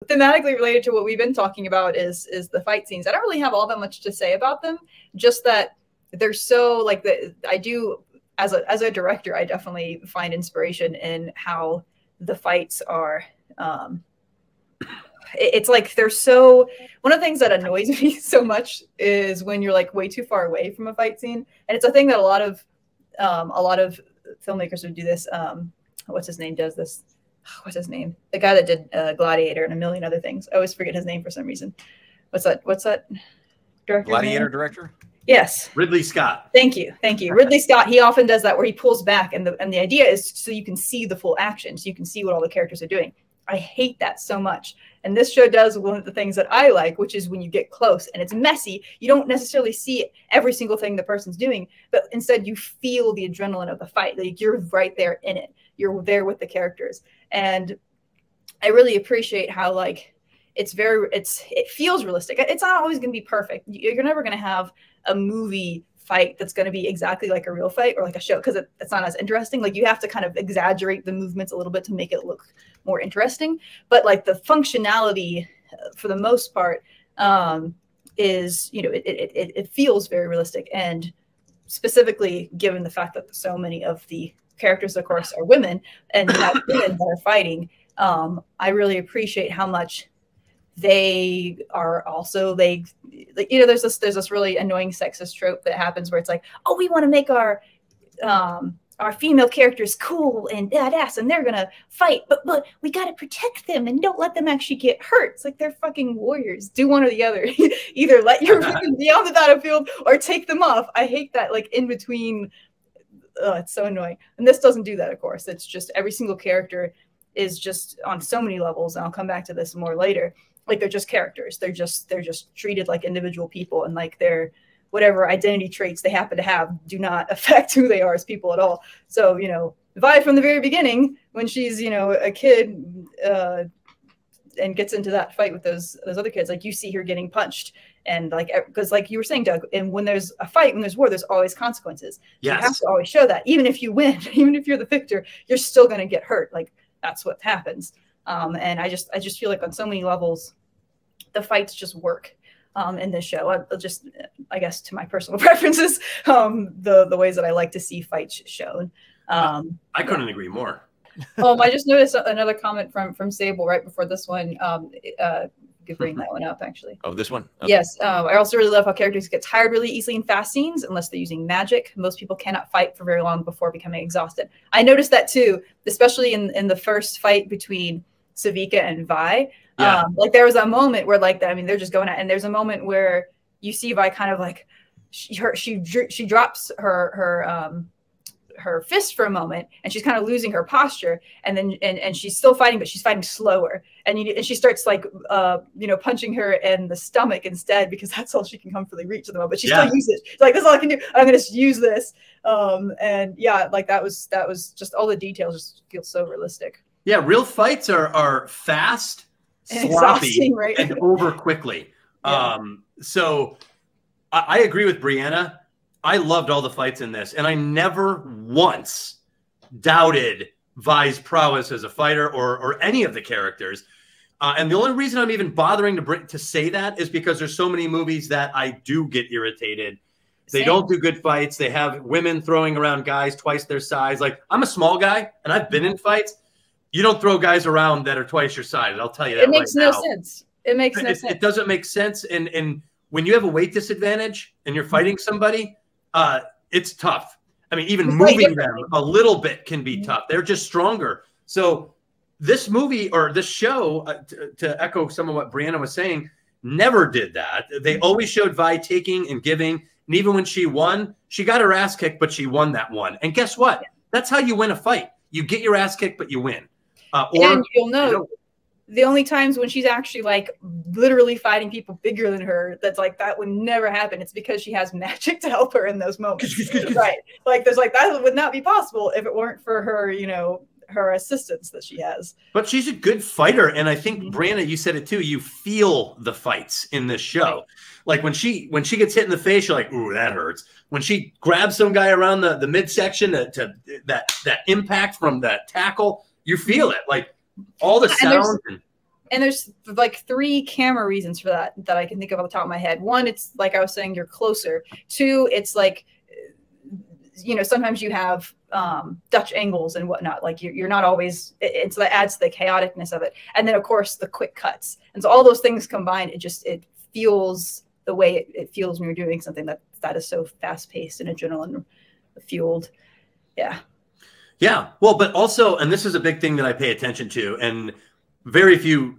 thematically related to what we've been talking about is the fight scenes. I don't really have all that much to say about them, just that they're so like I do as a director, I definitely find inspiration in how the fights are. It's like they're so, one of the things that annoys me so much is when you're like way too far away from a fight scene. And it's a thing that a lot of filmmakers would do this. What's his name does this? What's his name? The guy that did Gladiator and a million other things. I always forget his name for some reason. What's that director? Gladiator director? Yes. Ridley Scott. Thank you. Thank you. Ridley Scott, he often does that where he pulls back, and the idea is so you can see the full action, so you can see what all the characters are doing. I hate that so much. And this show does one of the things that I like, which is when you get close and it's messy, you don't necessarily see every single thing the person's doing, but instead you feel the adrenaline of the fight. Like you're right there in it. You're there with the characters. And I really appreciate how like it feels realistic. It's not always going to be perfect. You're never going to have a movie fight that's going to be exactly like a real fight or like a show, because it's not as interesting. Like you have to kind of exaggerate the movements a little bit to make it look more interesting. But like the functionality for the most part is, you know, it feels very realistic. And specifically given the fact that so many of the characters, of course, are women, and you have women that are fighting, I really appreciate how much they are also, like, you know, there's this really annoying sexist trope that happens where it's like, oh, we want to make our female characters cool and badass and they're gonna fight, but we got to protect them and don't let them actually get hurt. It's like they're fucking warriors. Do one or the other. Either let your women be on the battlefield or take them off. I hate that like in between. It's so annoying. And this doesn't do that, of course. It's just every single character is just on so many levels, and I'll come back to this more later. Like they're just characters. They're just treated like individual people, and like their whatever identity traits they happen to have do not affect who they are as people at all. So, you know, Vi from the very beginning, when she's, you know, a kid and gets into that fight with those other kids, like you see her getting punched, and like, because like you were saying, Doug, and when there's a fight, when there's war, there's always consequences. Yes. You have to always show that. Even if you win, even if you're the victor, you're still going to get hurt. Like that's what happens. And I just feel like on so many levels, the fights just work in this show. I guess to my personal preferences, the ways that I like to see fights shown. I couldn't agree more. I just noticed another comment from Sable right before this one. You could bring that one up, actually. Oh, this one? Okay. Yes. I also really love how characters get tired really easily in fast scenes unless they're using magic. Most people cannot fight for very long before becoming exhausted. I noticed that too, especially in the first fight between Savika and Vi. Yeah. Like there was a moment where like, I mean, they're just going at, and there's a moment where you see Vi kind of like, she drops her fist for a moment, and she's kind of losing her posture, and then and she's still fighting, but she's fighting slower, and she starts like you know, punching her in the stomach instead, because that's all she can comfortably reach at the moment. But she still uses it. She's like, this is all I can do. I'm gonna use this. And yeah, like that was just all the details just feel so realistic. Yeah, real fights are fast, sloppy, right? And over quickly. Yeah. So I agree with Brianna. I loved all the fights in this, and I never once doubted Vi's prowess as a fighter or any of the characters. And the only reason I'm even bothering to say that is because there's so many movies that I do get irritated. They don't do good fights. They have women throwing around guys twice their size. Like, I'm a small guy, and I've been in fights. You don't throw guys around that are twice your size. I'll tell you that. It makes no sense. It makes no sense. It doesn't make sense. And when you have a weight disadvantage and you're fighting somebody, it's tough. I mean, even moving them a little bit can be tough. They're just stronger. So this movie or this show, to echo some of what Brianna was saying, never did that. They always showed Vi taking and giving. And even when she won, she got her ass kicked, but she won that one. And guess what? That's how you win a fight. You get your ass kicked, but you win. And you'll know the only times when she's actually like literally fighting people bigger than her, that's like, that would never happen. It's because she has magic to help her in those moments. Right. Like there's like, that would not be possible if it weren't for her, you know, her assistance that she has. But she's a good fighter. And I think Brianna, you said it too. You feel the fights in this show. Right. Like when she gets hit in the face, you're like, ooh, that hurts. When she grabs some guy around the midsection to that impact from that tackle, you feel it. Like all the sound. And there's like 3 camera reasons for that I can think of off the top of my head. 1, it's like I was saying, you're closer. 2, it's like, you know, sometimes you have Dutch angles and whatnot. Like you're not always, it's that adds to the chaoticness of it. And then of course the quick cuts. And so all those things combined, it feels the way it feels when you're doing something that is so fast paced and adrenaline fueled. Yeah. Yeah. Well, but also, and this is a big thing that I pay attention to, and very few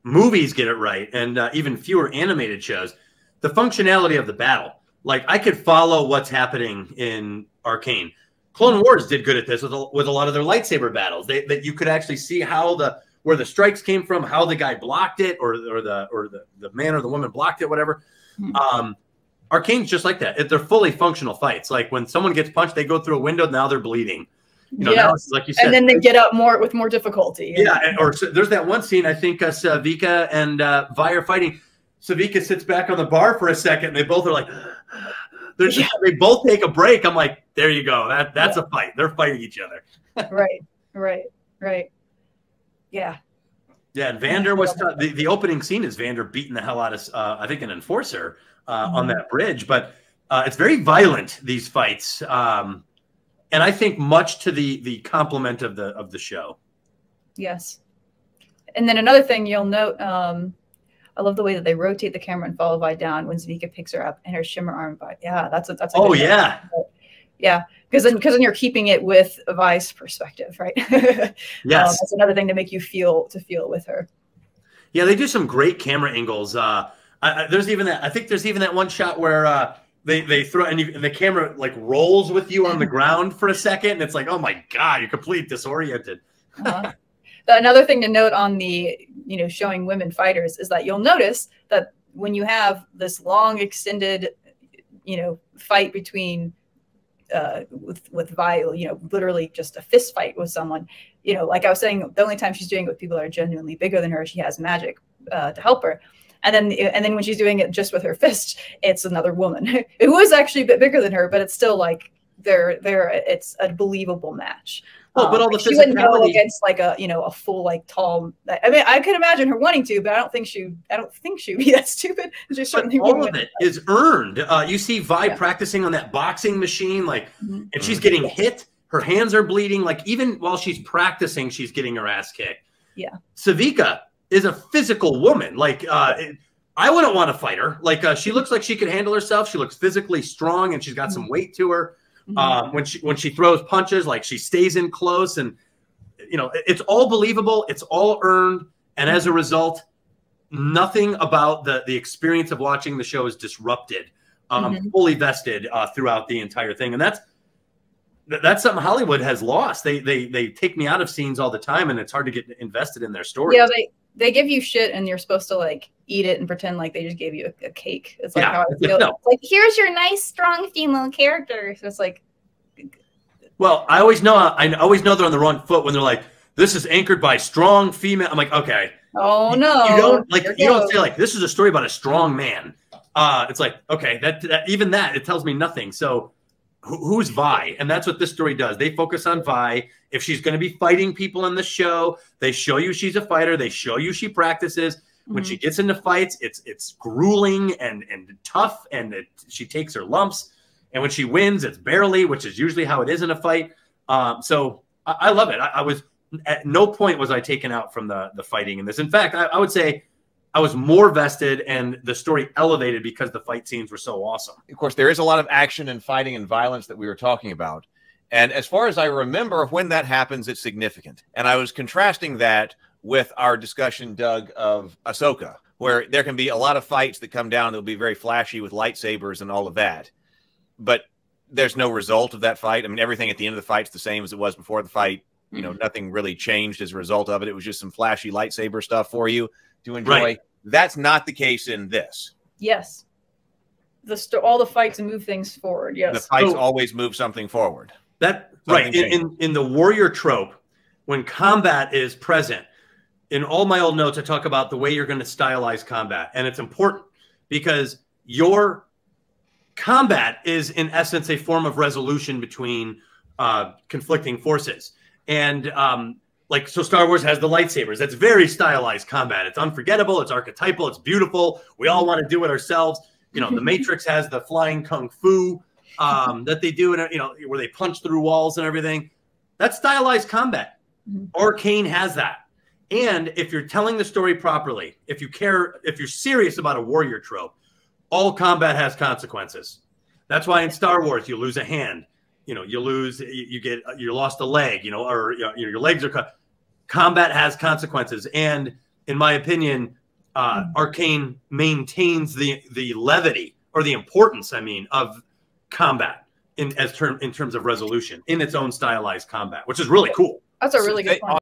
movies get it right, and even fewer animated shows, the functionality of the battle. Like, I could follow what's happening in Arcane. Clone Wars did good at this with a lot of their lightsaber battles. That you could actually see how where the strikes came from, how the guy blocked it, or the man or the woman blocked it, whatever. Arcane's just like that. They're fully functional fights. Like when someone gets punched, they go through a window. Now they're bleeding. You know, now it's like you said, and then they get up with more difficulty. Yeah, or there's that one scene. I think Savika and Vi are fighting. Savika sits back on the bar for a second, and they both are like, they both take a break. I'm like, there you go. That's a fight. They're fighting each other. Right. Yeah. Yeah, and Vander was the opening scene is Vander beating the hell out of I think an enforcer on that bridge, but it's very violent, these fights. And I think much to the compliment of the show. Yes. And then another thing you'll note, I love the way that they rotate the camera and follow Vi down when Zvika picks her up and her shimmer arm. Yeah, that's a oh yeah. Yeah, because then you're keeping it with Vi's perspective, right? Yes, that's another thing to make you feel with her. Yeah, they do some great camera angles. There's even that. I think there's even that one shot where they throw and the camera like rolls with you on the ground for a second, and it's like, oh my god, you're completely disoriented. Another thing to note on the showing women fighters is that you'll notice that when you have this long extended fight between with Vi, literally just a fist fight with someone, like I was saying, the only time she's doing it with people that are genuinely bigger than her, she has magic to help her. And then when she's doing it just with her fist, it's another woman who is actually a bit bigger than her, but it's still like it's a believable match. Well, but all the she wouldn't go against like a full like tall. I mean, I could imagine her wanting to, but I don't think she'd be that stupid. Certainly all of it is earned. You see Vi practicing on that boxing machine, like, and she's getting hit. Her hands are bleeding. Like even while she's practicing, she's getting her ass kicked. Yeah, Savika is a physical woman. Like I wouldn't want to fight her. Like she looks like she could handle herself. She looks physically strong, and she's got some weight to her. When she throws punches, like she stays in close, and it's all believable, it's all earned, and as a result, nothing about the experience of watching the show is disrupted. I'm fully vested throughout the entire thing, and that's something Hollywood has lost. They take me out of scenes all the time, and it's hard to get invested in their story. Yeah, they give you shit, and you're supposed to like eat it and pretend like they just gave you a cake. It's like how I feel. No. It's like, here's your nice, strong female character. So it's like, well, I always know they're on the wrong foot when they're like, this is anchored by strong female. I'm like, okay. Oh no. You don't say like, this is a story about a strong man. It's like, okay, even it tells me nothing. So who's Vi? And that's what this story does. They focus on Vi. If she's going to be fighting people in the show, they show you she's a fighter. They show you she practices. When she gets into fights, it's grueling and tough, and she takes her lumps. And when she wins, it's barely, which is usually how it is in a fight. So I love it. I was at no point was I taken out from the fighting in this. In fact, I would say I was more vested, and the story elevated because the fight scenes were so awesome. Of course, there is a lot of action and fighting and violence that we were talking about. And as far as I remember, when that happens, it's significant. And I was contrasting that with our discussion, Doug, of Ahsoka, where there can be a lot of fights that come down that'll be very flashy with lightsabers and all of that. But there's no result of that fight. I mean, everything at the end of the fight's the same as it was before the fight. Nothing really changed as a result of it. It was just some flashy lightsaber stuff for you to enjoy. Right. That's not the case in this. Yes. All the fights move things forward. Yes. The fights always move something forward. Right. In the warrior trope, when combat is present, in all my old notes, I talk about the way you're going to stylize combat. And it's important because your combat is, in essence, a form of resolution between conflicting forces. And like, so Star Wars has the lightsabers. That's very stylized combat. It's unforgettable. It's archetypal. It's beautiful. We all want to do it ourselves. You know, the Matrix has the flying kung fu that they do, and you know, where they punch through walls and everything. That's stylized combat. Arcane has that. And if you're telling the story properly, if you're serious about a warrior trope, all combat has consequences. That's why in Star Wars you lose a hand, you know, you lost a leg, you know, or your legs are cut. Combat has consequences, and in my opinion, Arcane maintains the levity, or the importance, I mean, of combat in terms of resolution in its own stylized combat, which is really cool. That's a really good point.